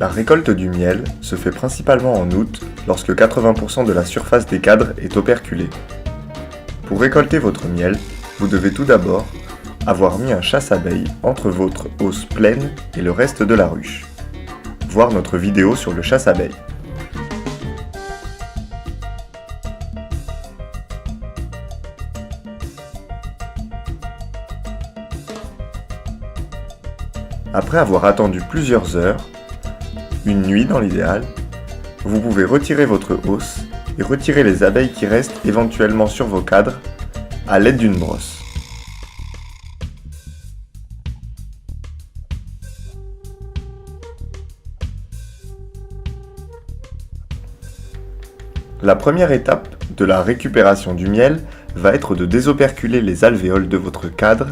La récolte du miel se fait principalement en août lorsque 80% de la surface des cadres est operculée. Pour récolter votre miel, vous devez tout d'abord avoir mis un chasse-abeilles entre votre hausse pleine et le reste de la ruche. Voir notre vidéo sur le chasse-abeilles. Après avoir attendu plusieurs heures, une nuit dans l'idéal, vous pouvez retirer votre hausse et retirer les abeilles qui restent éventuellement sur vos cadres à l'aide d'une brosse. La première étape de la récupération du miel va être de désoperculer les alvéoles de votre cadre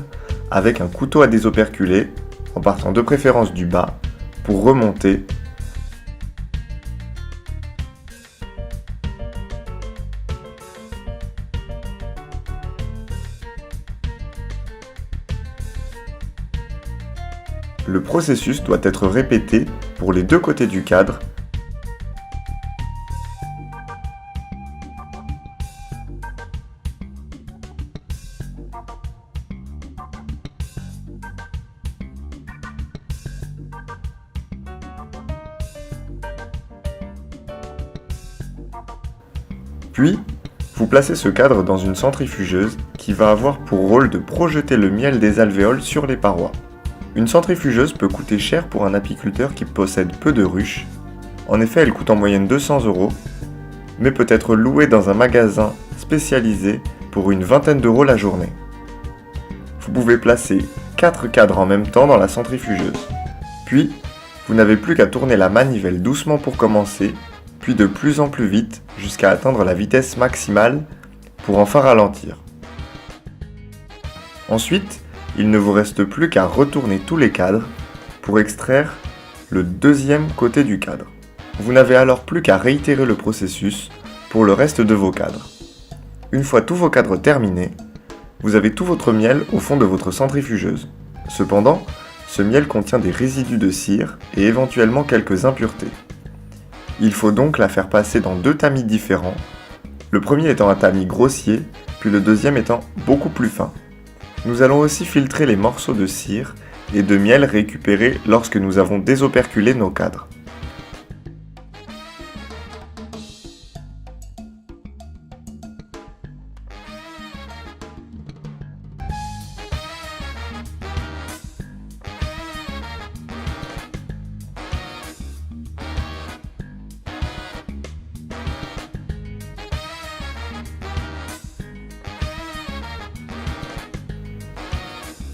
avec un couteau à désoperculer en partant de préférence du bas pour remonter Le processus doit être répété pour les deux côtés du cadre. Puis, vous placez ce cadre dans une centrifugeuse qui va avoir pour rôle de projeter le miel des alvéoles sur les parois. Une centrifugeuse peut coûter cher pour un apiculteur qui possède peu de ruches. En effet, elle coûte en moyenne 200 €, mais peut être louée dans un magasin spécialisé pour une vingtaine d'euros la journée. Vous pouvez placer 4 cadres en même temps dans la centrifugeuse. Puis, vous n'avez plus qu'à tourner la manivelle doucement pour commencer, puis de plus en plus vite jusqu'à atteindre la vitesse maximale pour enfin ralentir. Ensuite, il ne vous reste plus qu'à retourner tous les cadres pour extraire le deuxième côté du cadre. Vous n'avez alors plus qu'à réitérer le processus pour le reste de vos cadres. Une fois tous vos cadres terminés, vous avez tout votre miel au fond de votre centrifugeuse. Cependant, ce miel contient des résidus de cire et éventuellement quelques impuretés. Il faut donc la faire passer dans 2 tamis différents, le premier étant un tamis grossier, puis le deuxième étant beaucoup plus fin. Nous allons aussi filtrer les morceaux de cire et de miel récupérés lorsque nous avons désoperculé nos cadres.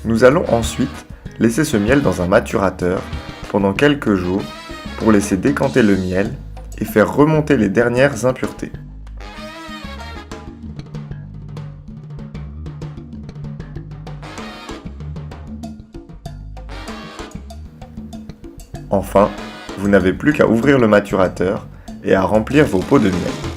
Nous allons ensuite laisser ce miel dans un maturateur pendant quelques jours pour laisser décanter le miel et faire remonter les dernières impuretés. Enfin, vous n'avez plus qu'à ouvrir le maturateur et à remplir vos pots de miel.